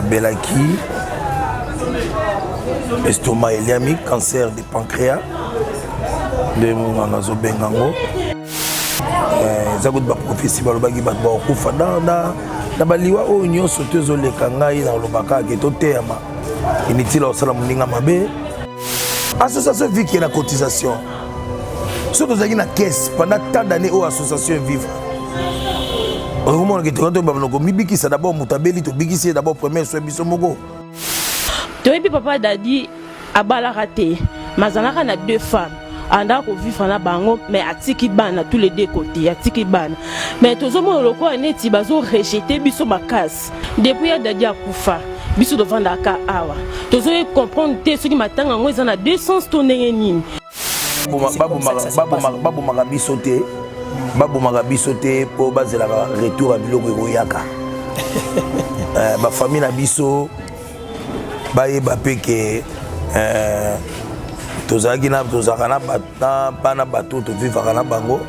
Belaki, estomac héliamique, cancer du pancréas, de Mouanazo Bengango. Zagout ba prophétie balobaki bat ba okufa na baliwa o union sauteuse le kangai na lobaka ke totema inutile osala muninga mabe association vivre na cotisation surtout zaki na caisse pendant tant d'années au association vivre au moment que tu rentres ba noko mibiki ça d'abord mutabeli to bikisi d'abord premier soin biso moko to epi papa dadi abala raté mazalaka na deux femmes anda ko vivre na bango mais atiki bana tous les deux côtés atiki bana mais tozomo loko neti bazo rejeter biso makasi depuis ya dadi akufa biso devant la ka awa tozo comprendre te ce qui matanga ngo ezana 200 tonnes nini babu magabiso te po bazela retour à biloko koyaka ba famille na biso baye ba peke tozaki na tozakana bana bato to vivaka na bango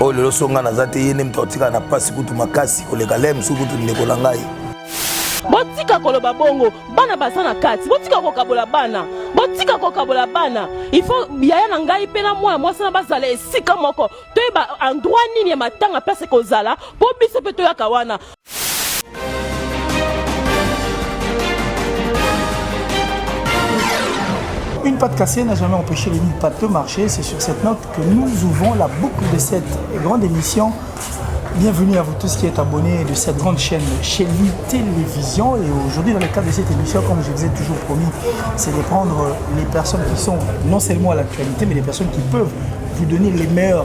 o lelo songa na zate yene mtotika na pasi kutu makasi koleka lem su kutu ndeko na ngai botika koloba bongo bana basana kati botika kokabola bana botika kokabola bana il faut yaya na ngai pena moi sana bazala esika moko toyeba endroit nini ya matanga place kozala po biso pe toyaka wana. Une patte cassée n'a jamais empêché les 1000 pattes de marcher. C'est sur cette note que nous ouvrons la boucle de cette grande émission. Bienvenue à vous tous qui êtes abonnés de cette grande chaîne Chélie Télévision. Et aujourd'hui, dans le cadre de cette émission, comme je vous ai toujours promis, c'est de prendre les personnes qui sont non seulement à l'actualité, mais les personnes qui peuvent vous donner les meilleurs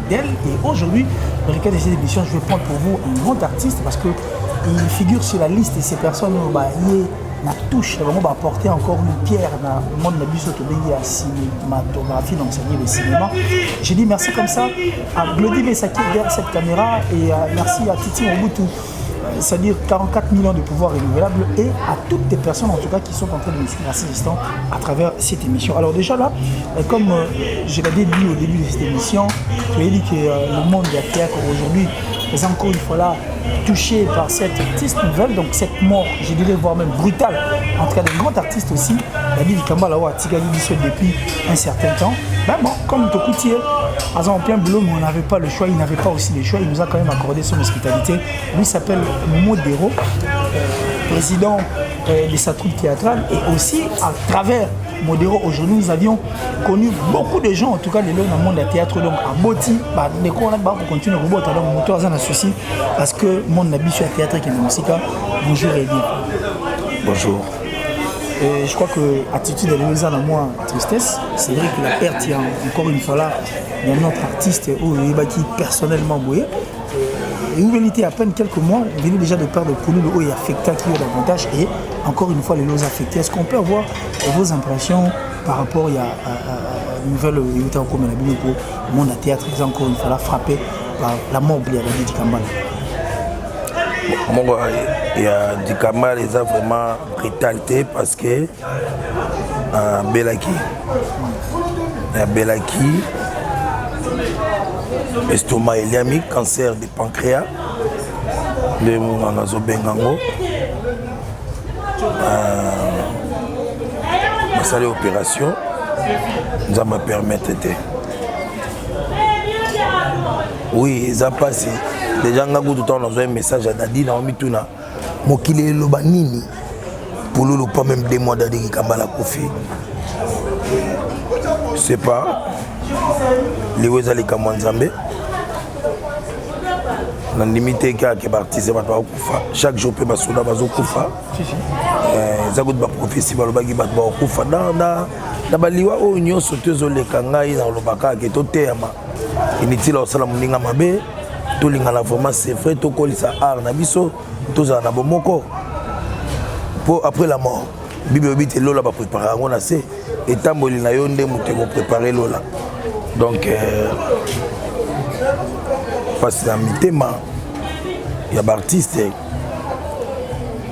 d'elles. Et aujourd'hui, dans le cadre de cette émission, je vais prendre pour vous un grand artiste parce qu'il figure sur la liste de ces personnes la touche, vraiment apporter encore une pierre dans le monde de la la cinématographie, donc c'est le cinéma. J'ai dit merci comme ça à Glody Besaki derrière cette caméra et merci à Titi Mobutu, c'est-à-dire 44 millions de pouvoirs renouvelables et à toutes les personnes en tout cas qui sont en train de me suivre à cet instant à travers cette émission. Alors déjà là, comme je l'avais dit au début de cette émission, je l'ai dit que le monde de la théâtre aujourd'hui est encore une fois là touché par cette triste nouvelle, donc cette mort, je dirais voire même brutale, en tout cas de grands artistes aussi. Dadi Kambala a Tigali depuis un certain temps. Ben bon, comme Tokoutier, en plein boulot, mais on n'avait pas le choix, il n'avait pas aussi le choix, il nous a quand même accordé son hospitalité. Lui s'appelle Modero, président de sa troupe théâtrale, et aussi à travers Modero, aujourd'hui nous avions connu beaucoup de gens, en tout cas les gens dans le monde du théâtre, donc à Boti, les cours pour continuer à rebondir, donc moteur a un souci, parce que le monde habitué à théâtre qui est musique. Bonjour et bien. Bonjour. Et je crois que l'attitude de l'Église dans moi tristesse. C'est vrai que la perte, il y a encore une fois là, il y a un autre artiste qui personnellement boué. Et vous venez à peine quelques mois, vous venez déjà de perdre pour nous le haut et affecté qui est davantage. Et encore une fois, les lots affectés. Est-ce qu'on peut avoir vos impressions par rapport à une nouvelle comme la Bible pour le monde à théâtre, encore une fois là, frappé par la mort de Dadi Kambala? Il y a du Kambala, il y a vraiment brutalité parce que Belaki, estomac héliamique, cancer du pancréas, de Mouanazo Bengango. Ma salle opération, nous allons me permettre de. Oui, ça passe. Déjà, on a un message à Dadi dans Mituna. Mokile Lobanini. Pour nous, pas même 2 mois Dadi qui Kambala Kofi. Je sais pas. Les Wezali Kamwanzambe. On a limité qu'à Kebartise, chaque jour, on peut se faire des Koufa. Zagout ba prophétie balobaki bat ba okufa na baliwa o union sauteuse le kangai na lobaka ke totema inutile osala muninga mabe to lingala vraiment c'est vrai to kolisa art na biso toza na bomoko pour après la mort bible bite lola ba préparer ngo na se etamboli na yo nde muté ko préparer lola donc parce que mitema ya ba artiste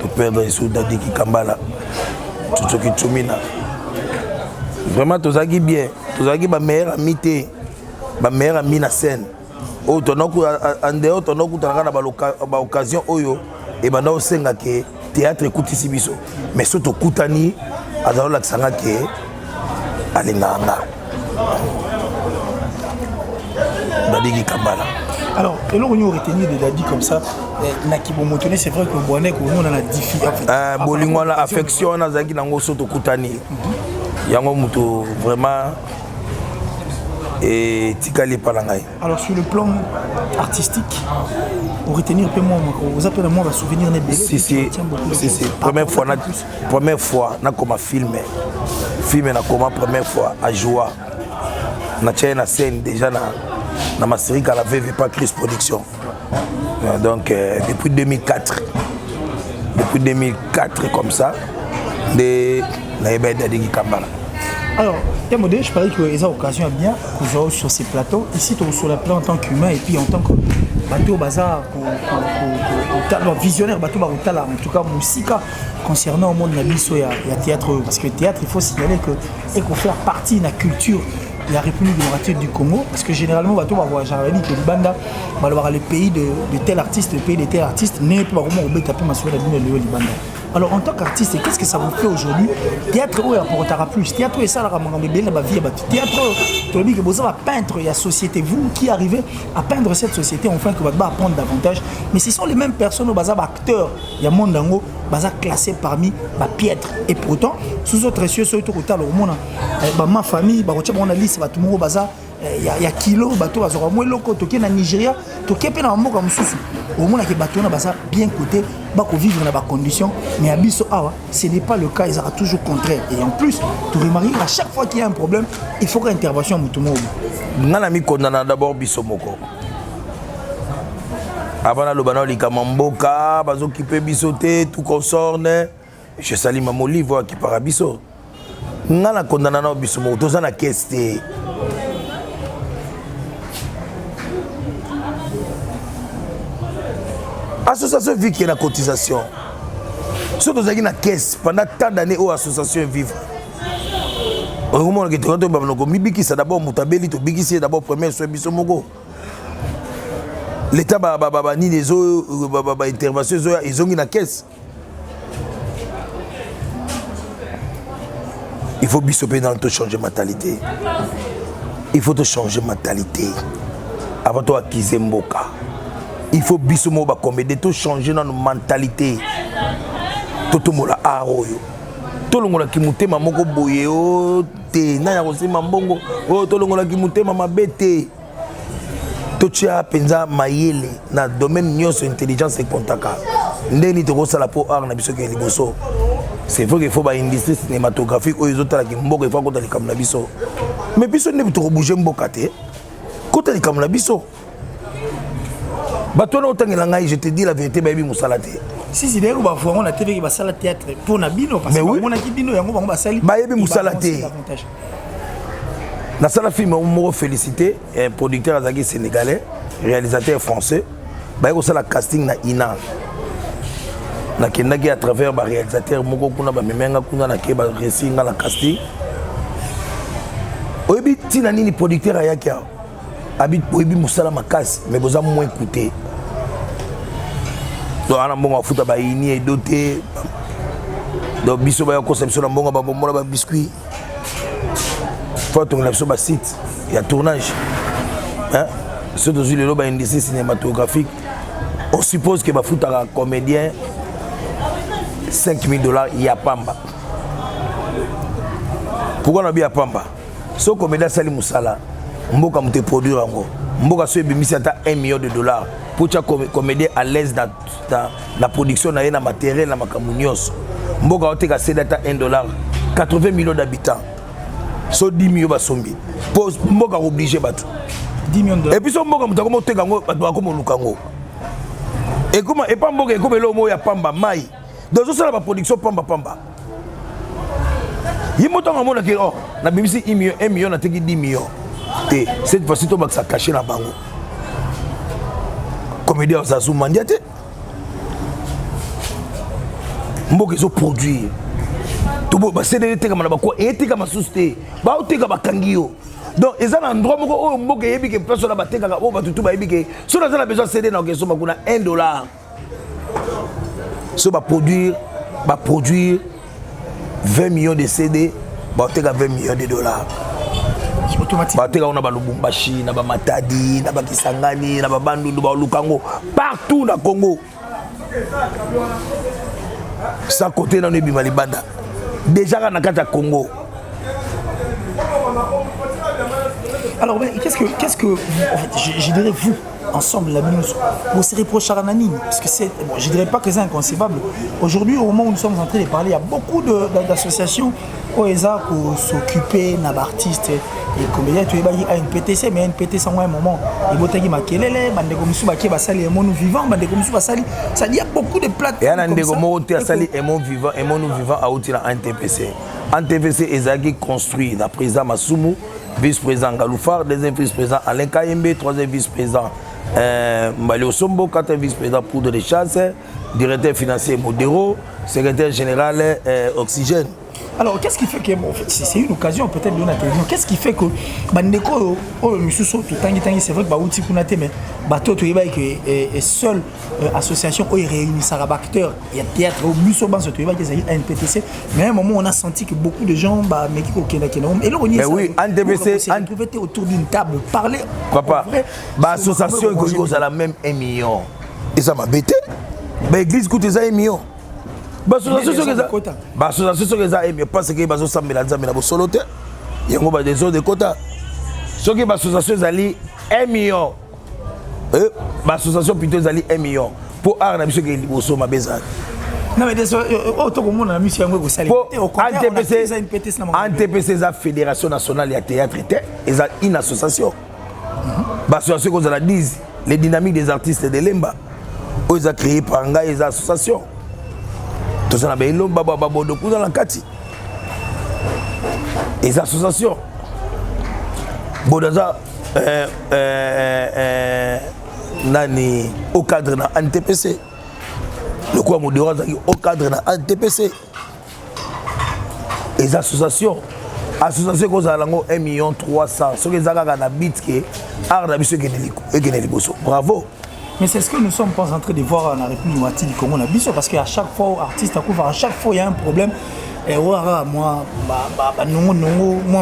to perdre les sous Dadi Kambala tout qui tumina vraiment tozaki bien tozaki ba meilleur ami te ba meilleur ami na scène o tonoku en dehors tonoku tanga na ba occasion oyo et banda osenga ke théâtre ekutisi biso mais soto kutani azalo lakisanga ke alinganga Dadi Kambala. Alors, et là, on aurait retenir des Dadi comme ça. C'est vrai que Boanek, on a la difficulté. Bolingo la affection, on a zaki nango soto kutani. Yango muto vraiment et tikali palangai. Alors, sur le plan artistique, on retenir un peu moins, vous appelez moi va souvenir des Si. Première fois, na comme filmé na comme première fois à joie. Na tiens na scène déjà na ma série qu'elle avait pas Chris Production. Donc depuis 2004 comme ça de na Dadi Kambala. Alors, Yamodé, je parlais que les occasions à bien sur ces plateaux. Ici, tu es sur la plan en tant qu'humain et puis en tant que bateau bazar, visionnaire, bateau barutala, en tout cas, musica concernant au monde de la théâtre. Parce que le théâtre, il faut signaler que il faut faire partie de la culture de la République démocratique du Congo. Parce que généralement, bateau va voir Jean-Rémy que Libanda va avoir le pays de tel artiste, le pays de tel artiste, n'est pas vraiment au taper ma soeur de Libanda. Alors en tant qu'artiste, qu'est-ce que ça vous fait aujourd'hui? Théâtre où apportera plus? Théâtre où est ça la vie? Théâtre, tu as dit que vous avez peindre la société. Vous qui arrivez à peindre cette société, enfin que vous allez apprendre davantage. Mais ce sont les mêmes personnes, vous avez acteurs. Il y a monde dango, vous avez classé parmi les piètres. Et pourtant, sous autres cieux, sur tout le monde, ma famille, on a liste, tout le monde, il y a kilo bateau bazora moi loko toké na Nigeria toké pe na mboka mususu au moins que bateau na basa bien côté ba ko vivre dans ba conditions mais abiso awa ce n'est pas le cas, il sera toujours contraire et en plus tu remarques à chaque fois qu'il y a un problème il faut que intervention mutumo ngana mi kondana d'abord biso moko avant le bana likama mboka bazo kipe bisoté tout consorne je salue ma livre qui para biso ngana kondana na biso moko toza na keste. Association vit qui est la cotisation. Si vous avez une caisse pendant tant d'années où l'association vive, d'abord premier l'État ni les autres interventions ils ont une caisse. Il faut bisoper dans le changer de mentalité. Il faut te changer de mentalité. Avant toi acquiser mboka. Il faut bisomo ba comédie tout changer dans nos mentalités. Toto mola aroyo. To longola ki mutema moko boye o te na ya kosema mbongo o to longola ki mutema mabete. To tia penza mayele na domaine nyonso intelligence et kontaka. Ndeni to kosala po art na biso ke liboso. C'est vrai qu'il faut ba industrie cinématographique o ezotala ki mboko il faut ko tali kam na biso. Mais biso ne to bouger mboka te. Ko tali kam na biso. Je te dis la vérité, baby Moussalate. Si d'ailleurs on a TV qui va le théâtre pour Nabino parce que on a qui bino yango va sali. Baby Moussalate. Na sala film on félicité un producteur azaki sénégalais, réalisateur français. Baby sala casting na Ina. Na kendaki à travers ba réalisateur moko kuna ba memenga kuna na ke ba récit na casting. Oyebi tina nini producteur ayaki habite Oyebi Moussala makasi mais vous avez moins écouté. Donc on a bon fouta ba ini et doté. Donc biso ba conception na bonga ba bomona ba biscuit. Faut on a sur ba site, il y a tournage. Hein? Ce dans le ba industrie cinématographique. On suppose que ba fouta un comédien $5 000 il y a pamba. Pourquoi on a bien pamba? Ce comédien Sali Moussala mboka mute produire encore mboka so ebimisi ata $1 million pour cha comédien à l'aise dans la production na na matériel na makambo nyonso mboka oteka cédé ata $1 80 millions d'habitants so 10 millions basombi pour mboka obligé bato $10 millions et puis so mboka mutako moteka ngo bato bakomo lukango et comment et pas mboka comme lo mo ya pamba mai dans so la production pamba yimoto ngamona ke oh na bimisi 1 million na teki 10 millions. Cette fois-ci, tu vas cacher la bango. Comédien, ça sous mandiate. Mboka ils ont produit. Tout le monde c'est des trucs comme la bako et trucs comme susté. Ba trucs comme kangio. Donc ils ont un endroit moko mboka yebi que personne la bateka ka o ba tout ba yebi que sur la besoin céder na question makuna $1. So produire 20 millions de CD, bah 20 millions de dollars. Automatiquement. On a Lubumbashi, on a Matadi, on a Kisangani, on a Bandundu, on a Lukango, partout dans le Congo. Ça côté dans le Bimalibanda. Déjà dans le Congo. Alors, qu'est-ce que en fait, je dirais vous, ensemble, la minus, vous se reprochez à Nanine, parce que c'est, bon, je ne dirais pas que c'est inconcevable. Aujourd'hui, au moment où nous sommes en train de parler, il y a beaucoup d'associations qui s'occuper d'artistes et comédiens. Tu es à une PTC, mais une PTC en un moment, il y a Makelele, Bandekomusu Baké Basali et Monou Vivant, Bandekomusu Basali, ça dit il y a beaucoup de plateformes. Et Bandekomusu Basali et Monou Vivant à outil en TPC. En TPC, ils ont construit la président Masumu, vice-président Galoufar, deuxième vice-président Alain Kayembe, troisième vice-président Mbalio Sombo, quatrième vice-président Poudre de Chasse, directeur financier Modero, secrétaire général Oxygène. Alors, qu'est-ce qui fait que, bon, c'est une occasion peut-être de la télévision, qu'est-ce qui fait que Bandeko, c'est vrai que Baouti Kunate, mais Bato, tu vois que seule association où il réunit sa acteurs, il y a théâtre, au Musoban, tu vois qu'il y a une PTC, mais à un moment on a senti que beaucoup de gens, mais qui et là on y est, oui, en TPC, on pouvait être autour d'une table, parler. Papa, l'association est à la même 1 million. Et ça m'a bêté. L'église coûte 1 million. L'association est parce que l'association il y a des zones de quotas. Ce qui est l'association est 1 million. L'association plutôt est 1 million. Pour avoir une mission qui est non, mais autant que mon ami, c'est un peu en TPC, la Fédération nationale de théâtre, et une association. L'association, comme on dit, les dynamiques des artistes de Lemba, ils ont créé par un gars et associations. Tout ça, il y a beaucoup dans la Kati. Les associations. Au cadre de l'NTPC. Le quoi Modéro au cadre de l'NTPC. Les associations. Association qui a 1 million 300. Ce qui est un bit qui est bravo. Mais c'est ce que nous sommes pas en train de voir dans la République du Congo, parce qu'à chaque fois, artiste à chaque fois, il y a un problème. Et moi,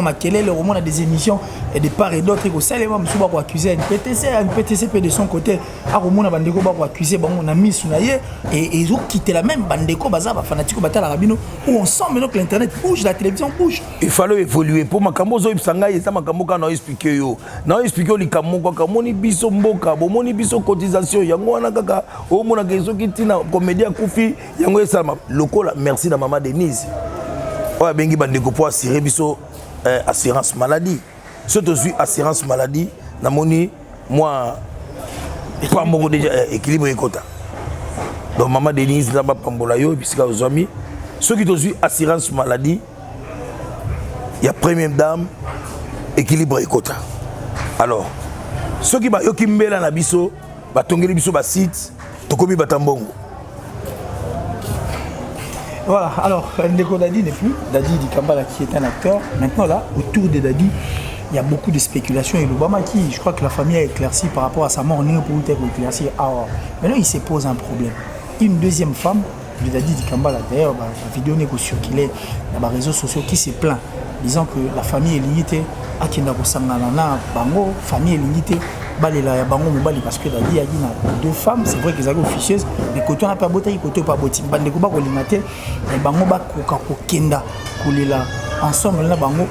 Makelele, on a des émissions et de part et d'autre. Il y a accusé une PTC de son côté. On a accusé, on a mis et ils ont quitté la même bandeko, fanatique, où on sent maintenant que l'internet bouge, la télévision bouge. Il fallait évoluer. Pour ma camozo, il y a ma expliqué. Non, expliqué les camozo, kamoni biso mboka, bomoni biso cotisation. Yango na kaka, o mona kezo kitina comédien Koufi, yango esama. Lokola, merci na maman Denise. Ouais, bengi bandeko pour assurer biso assurance maladie. Si tu suis assurance maladie, na moni moi pas mon déjà équilibre écota. Donc maman Denise là bas pambola yo puisque aux amis, ceux qui te suis assurance maladie, il y a première dame équilibre écota. Alors ceux qui ba yo kimbela na biso, ba tongeli biso ba site, to komi batambongo. Voilà, alors Ndeko Dadi n'est plus, Dadi Dikambala qui est un acteur. Maintenant là, autour de Dadi, il y a beaucoup de spéculations et l'Obama qui, je crois que la famille a éclairci par rapport à sa mort, pour éclaircir. Alors, maintenant il se pose un problème. Une deuxième femme, de Dadi Dikambala, d'ailleurs, la vidéo n'est que circulée dans les réseaux sociaux qui se plaint, disant que la famille est limitée, à Kendako Sanganana, Bango, famille est limitée. Parce que Dadi a dit deux femmes, c'est vrai qu'elles sont officieuses, mais quand on n'a pas beauté, quand on n'a pas beauté, on n'a pas beauté, ensemble, on a bango,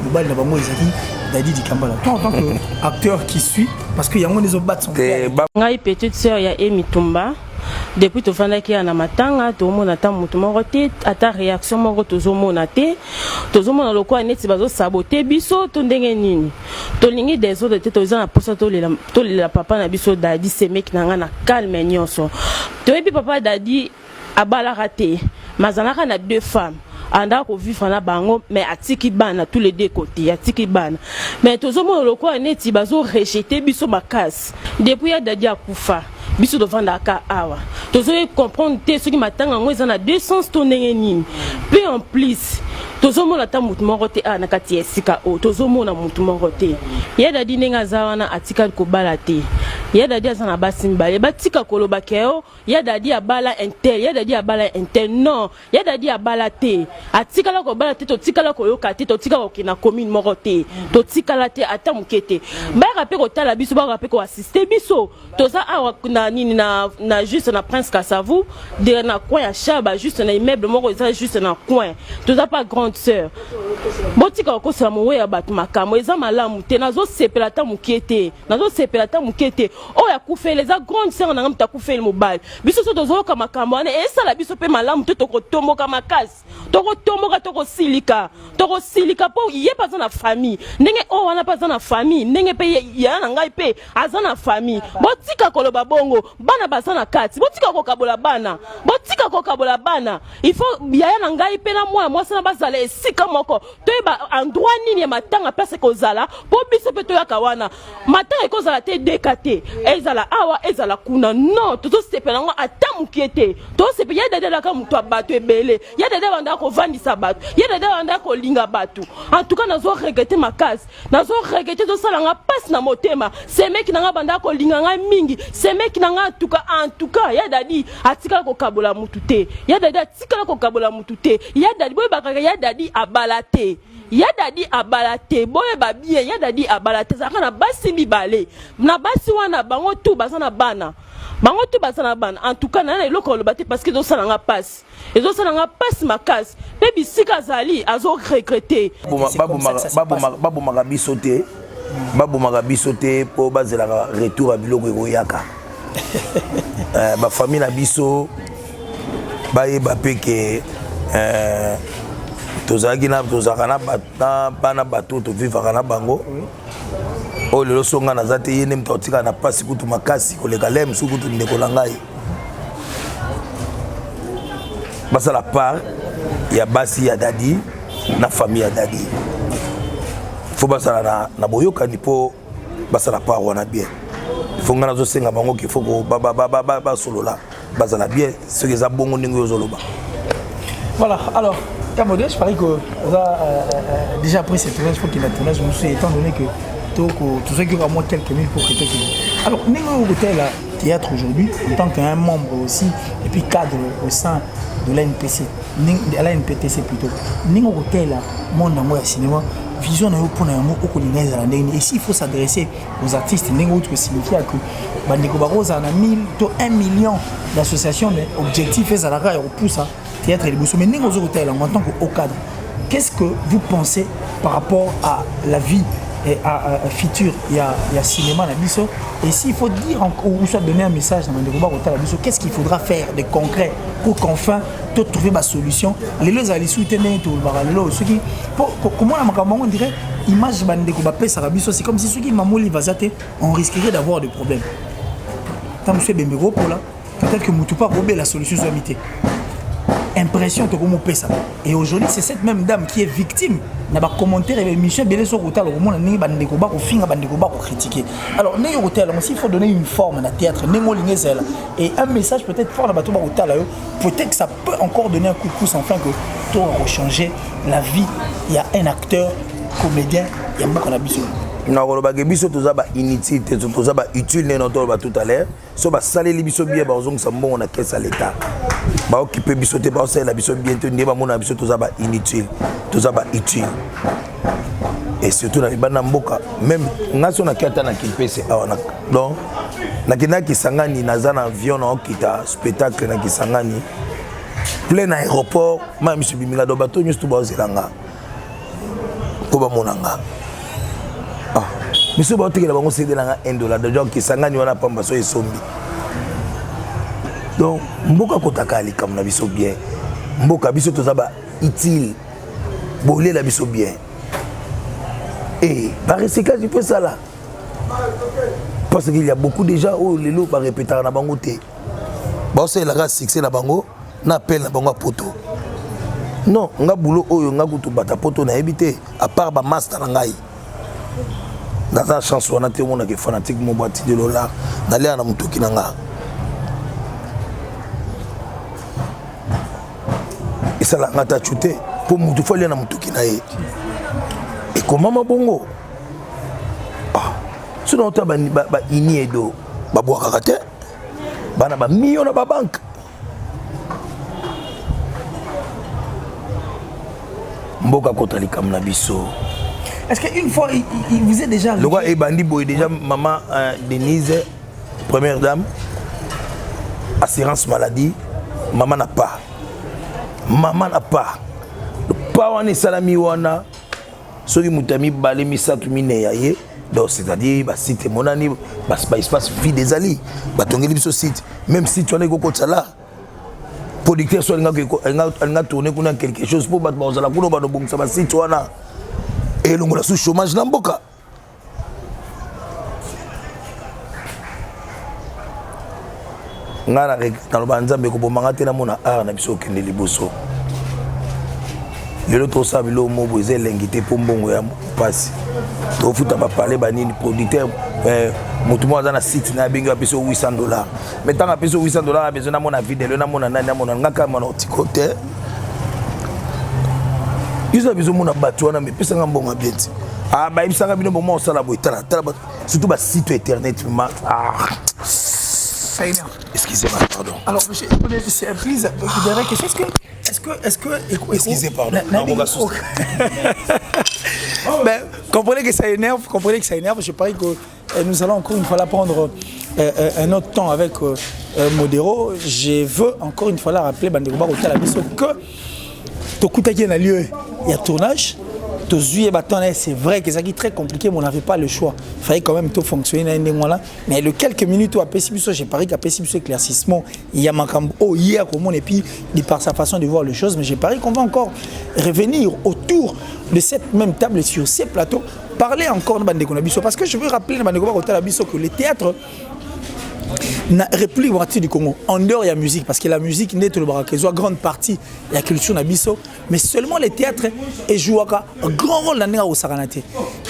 Dadi Dikambala. Toi, en tant qu'acteur qui suit, parce qu'il y a des autres bats. Ngai petite sœur ya Emi Tumba. Depuis que tu qui na matanga, tout le monde attend mon roté, à ta réaction, mon rotozo monaté, tout le monde a le quoi net, bazo saboté, biso, ton dengenini. Tolingi des autres têtes aux ans, pour ça, la papa n'a biso Dadi, ces mecs n'a calme, nyonso. Tu es papa Dadi, à bala raté, mazanaka n'a 2 femmes. Anda ko vivre na bango mais atiki bana tous les deux côtés atiki bana mais tout le monde le quoi net bazo rejeter biso makasi depuis ya Dadi akufa biso devant ka awa tozo comprendre te ce qui matanga ngo ezana 200 tonnes nini puis en plus tozo mona ta mutu moko te na kati esika o tozo mona mutu moko te ya Dadi nenga zawana atika ko balate ya dadi azana basi mibale batika koloba keo ya dadi abala intel ya dadi abala intel non ya dadi abala te atikala ko bala te to tikala ko yoka te to tikala ko na commune moko te to tikala te ata mukete ba rapé ko tala biso ba rapé ko assister biso to za awa na nini na juste na Prince Kasavu de na coin ya Chaba juste na immeuble moko za juste na coin to za pas grande sœur botika ko sa mo ya batu makamo eza malamu te nazo sepela ta mukete nazo sepela ta mukete o ya kufele za grande sœur na ngamta kufele mobile biso so tozo ka makambo ane esa la biso pe malamu te to ko tomoka makasi to ko tomoka to ko silika po ye pas na famille ndenge o wana pas na famille ndenge pe ya na ngai pe azana famille botika koloba bongo bana bazana kati botika ko kabola bana il faut ya na ngai pe na moi sana bazala esika moko to ba endroit nini ya matanga place ko zala po biso pe to ya kawana matanga ko zala te dekate ezala awa ezala kuna non to sepela ngo atamukiete to sepela ya dede la ka mutu abato ebele ya dede banda ko vandisa bato ya dede banda ko linga bato en tout cas nazo regretter makasi nazo regretter to sala nga passe na motema c'est mec na nga banda ko linga nga mingi c'est mec na nga en tout cas ya dadi atikala ko kabola mutu te ya dadi atikala ko kabola mutu te ya dadi boy bakaka ya dadi abalate ya dadi abalate boye babie ya dadi abalate zaka na basi mibale na basi wana bango tu bazana bana en tout cas na eloko lobate parce que zo salanga passe ezo salanga passe makasi pe bisika zali azo regretter babu magabiso te po bazela retour à biloko ekoyaka ba famille na biso bayeba pe ke tozalaki na bana bato tovivaka na bango oyo lelo songa naza te ye nde moto aotikala na mpasi kutu makasi koleka le mosuku kutu ndeko na ngai basala part ya basi ya dadi na famille ya dadi fo basala na boyokani mpo basala part wana bien fo ngai nazosenga bango ke fo basolola bazala bien soki eza bongo ndenge oyo ozoloba. Voilà, alors Kamodé, je parie que déjà après cette tournage, il faut qu'il y ait un tournage, étant donné que tout ce qui aura moins quelques minutes pour que tu aies. Alors, nous avons le théâtre aujourd'hui, en tant qu'un membre aussi, et puis cadre au sein de l'ANPC, de l'ANPTC plutôt. Nous avons le monde dans le cinéma, vision de pour et s'il faut s'adresser aux artistes, nous avons signifié que Bandeko Barroso a 1 million d'associations, mais objectif est à la rage, on pousse théâtre et les boussos. Mais nous avons en tant qu'au cadre, qu'est-ce que vous pensez par rapport à la vie et à futur, il y a cinéma, la biso. Et s'il faut dire ou soit donner un message dans le biso, qu'est-ce qu'il faudra faire de concret pour qu'enfin tu trouver ma solution. Les deux allaient soutenir tout le baralelo. Comment on dirait image bandeko bapé sarabiso, c'est comme si ceux qui mamoli vazate, on risquerait d'avoir des problèmes. Tant monsieur Bembego pour là, peut-être que Moutoupa robé la solution soit mitée. Impression que vous ça. Et aujourd'hui, c'est cette même dame qui est victime. N'a pas commenté l'émission Bélé sur Rotal, au monde n'est pas de combat, au fin de combat pour critiquer. Alors, n'est Rotal, aussi il faut donner une forme à la théâtre, n'est molingezel. Et un message peut-être fort là-bas, peut-être que ça peut encore donner un coup de pouce enfin que tout a changé la vie. Il y a un acteur, comédien, il y a beaucoup d'habitude. Na biso toza ba inutile toza ba utile ne noto ba tout à l'heure so ba saleli biso bien ba ozong sa mbongo na caisse à l'état ba occuper biso te ba sala biso bien te ndeba mona biso toza ba inutile toza ba utile et surtout na bana mboka même ngaso na kata na kipese awana donc na kina kisangani naza na avion na okita spectacle na kisangani plein aéroport ma biso biminga do bato nyustu ba ozelanga ko ba monanga. Monsieur Bautiki, on s'est dit $1 de gens qui s'engagent à Pamba so et sombi. Donc, Mboka Kotakali comme la biso bien. Mboka biso tozaba utile. Bolé la biso bien. Et par recyclage, il fait ça là. Parce qu'il y a beaucoup de gens où les lots par répéter na bango té. Bah c'est la race succès na bango, na appelle na bango poto. Non, nga boulot oyo nga kutu bata poto na éviter à part ba master na ngai. Dans la chanson, on a été fanatique de boîte de Lola, d'aller à la Moutokinanga. Et ça l'a chuté pour Moutoufa aller à la Moutokinae. Et comment ma bongo? Ah, ce dont on a ini edo, babwakaka te bana bamillion na babanke mboka kota likambo na biso. Est-ce qu'une fois il vous est déjà arrivé? Le roi Ebandi Boy déjà maman Denise première dame assurance maladie maman n'a pas pas wana salami wana soki mutami balé misatu mine yaye donc c'est-à-dire ba site monani ba espace vide des ali ba tongeli biso site même si tu en es ko tsala producteur soit nga tourner kuna quelque chose pour battre bazala kuna ba no bongisa ba site wana et longola sous chômage na mboka ngana rek taloba nzambe ko bomanga te na mona art na biso kende liboso lelo to sa bilo mo boze lengité po mbongo ya pasi to futa ba parler ba nini producteur mutu mo na site na binga biso $800 mais tant a biso $800 besoin na mona vidéo na mona nani na mona ngaka mona otikote yuza biso mona batu wana me pesa ngambongo bienti ah ba ibisanga bino mo sala boy tala surtout ba site internet ma excusez-moi, pardon. Alors, monsieur, c'est please, dernière question. Est-ce que excusez, pardon. Ben, comprenez que ça énerve. Je parie que nous allons encore une fois là prendre un autre temps avec Modero. Je veux encore une fois là rappeler Bandeko Barotel Abisso que Tokutaki a lieu, il y a tournage. C'est vrai que c'est très compliqué, mais on n'avait pas le choix. Il fallait quand même tout fonctionner. Mais le quelques minutes où à Pessibiso, j'ai parié qu'à Pessibiso éclaircissement, il y a hier et puis par sa façon de voir les choses. Mais j'ai parié qu'on va encore revenir autour de cette même table sur ces plateaux, parler encore de Bandeko Nabiso. Parce que je veux rappeler Bandeko Nabiso que le théâtre na République démocratique du Congo, en dehors il y a musique, parce que la musique n'est pas le barakezo, grande partie il y a culture nabiso, mais seulement les théâtres et jouent un grand rôle dans au Saranate.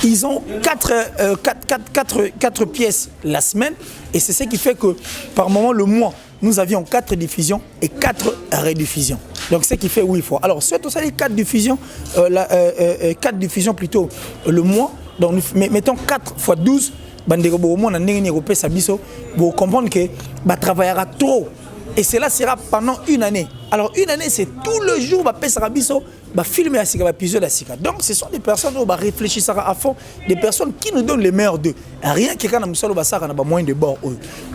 Ils ont 4 pièces la semaine, et c'est ce qui fait que par moment le mois nous avions 4 diffusions et 4 rediffusions. Donc ce qui fait 8 fois. Alors surtout ça les 4 diffusions, 4 diffusions plutôt le mois, donc mettons 4 fois 12. Bandeko Bomo na ndenge européen sabiso vous comprendre que bah travaillera trop et cela sera pendant une année. Alors une année c'est tout le jour bah pesa sabiso bah filmer à sika bah piser la sika. Donc ce sont des personnes qui bah réfléchissent à fond, des personnes qui nous donnent les meilleurs d'eux. Rien que quand on musalo bah ça on a moins de bord.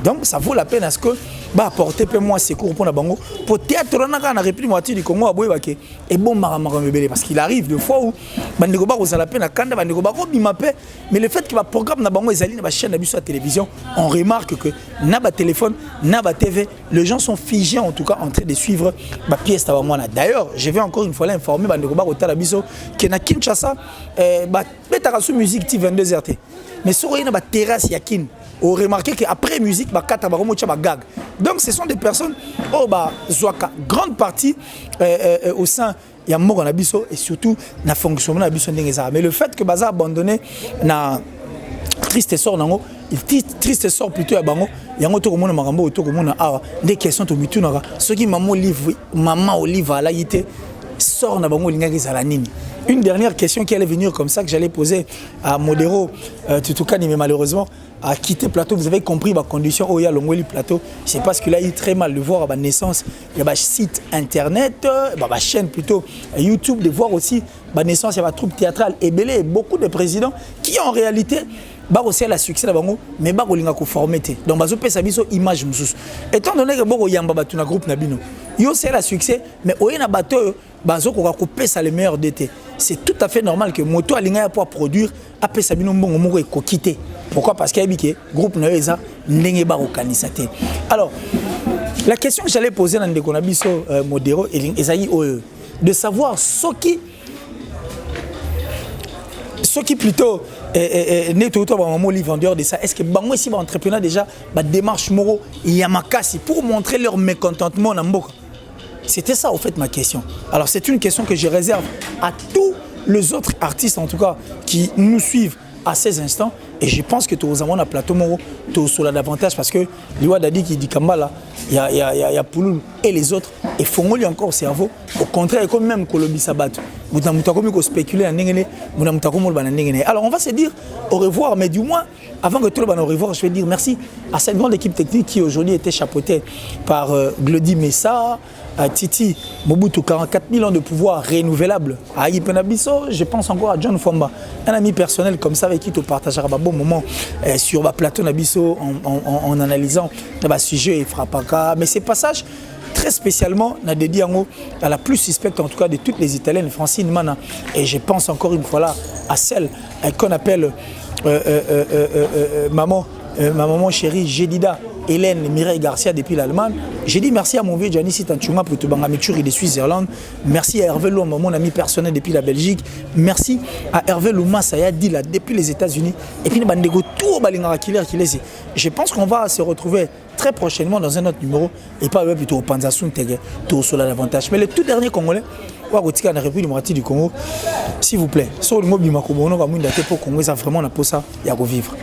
Donc ça vaut la peine à ce que bah apporter peu moins secours pour na bango pour théâtre on a na République démocratique du Congo à boyebake et bon maramabele parce qu'il arrive des fois où bandeko ba ko la peine à kanda bandeko ba ko bimape mais le fait que ba programme na bango ezali na ba chaîne na biso à télévision on remarque que na ba téléphone na ba TV les gens sont figés en tout cas en train de suivre ma pièce ta mwana. D'ailleurs je vais encore une fois l'informer bandeko ba ko tala biso que na Kinshasa ba betaka sous musique ti 22 RT mais sur une ba terrasse yakin on remarque qu'après musique, donc ce sont des personnes oh, bah, grande partie au sein il y a mort Nabiso et surtout na fonctionnement Nabiso ndengeza. Mais le fait que Baza abandonné na triste sort nango, il triste sort plutôt à bango, il y a un autre monde marambo autour de monde ah des questions to mituna ce qui maman Olive à la yité sort na bango linga la nini. Une dernière question qui allait venir comme ça que j'allais poser à Modero Tutukani mais malheureusement a quitté le plateau. Vous avez compris ma condition où il y a le plateau. C'est parce qu'il a eu très mal de voir à ma naissance. Il y a un site internet, ma chaîne plutôt YouTube, de voir aussi ma naissance, il y a ma troupe théâtrale et belé et beaucoup de présidents qui en réalité bah aussi la succès là bango mais bah kolinga ko formaté. Donc bazo pesa biso image mususu. Étant donné que boko yamba batu na groupe na bino. Yo c'est la succès mais oyena bato bazo ko pesa les meilleurs d'été. C'est tout à fait normal que moto alinga pour produire a pesa bino mbongo moko e ko quitter. Pourquoi? Parce qu'il y a un groupe Noéza n'engé pas au canisate. Alors, la question que j'allais poser dans le Konabiso Modero et Esaïe de savoir ce qui plutôt n'est tout le vendeur de ça. Est-ce que bango ici va entrepreneur déjà ba démarche moro yamakasi pour montrer leur mécontentement dans Mboka? C'était ça au fait ma question. Alors c'est une question que je réserve à tous les autres artistes en tout cas qui nous suivent à ces instants et je pense que tous avons un plateau moro tous sur la davantage parce que Liwa Dadi qui dit Kambala il y a Pouloul et les autres et font encore au cerveau au contraire comme même Kolobi Sabat Alors on va se dire au revoir, mais du moins, avant que tout le monde au revoir, je vais dire merci à cette grande équipe technique qui aujourd'hui était chapeautée par Glody Messa, Titi Mobutu, 44 000 ans de pouvoir renouvelable. À Ipenabiso, je pense encore à John Fomba, un ami personnel comme ça avec qui tu partageras un bon moment sur le plateau Nabiso en analysant le sujet et frappaka. Mais ces passages, très spécialement, n'a dédié à la plus suspecte en tout cas de toutes les Italiennes, Francine Mana. Et je pense encore une fois là à celle qu'on appelle ma maman chérie Jedida Hélène Mireille Garcia depuis l'Allemagne. J'ai dit merci à mon vieux Gianni Sitanchunga pour tout Bangamituri de Suisse-Irlande. Merci à Hervé Louma, mon ami personnel depuis la Belgique. Merci à Hervé Louma Sayadi là depuis les États-Unis. Et puis je pense qu'on va se retrouver très prochainement dans un autre numéro et pas plutôt au Panzasun Tege, tout cela davantage. Mais le tout dernier Congolais, la République démocratique du Congo, s'il vous plaît, sur le mot Bimakobono, pour Congo, ça vraiment on a pour ça, il y a à vivre.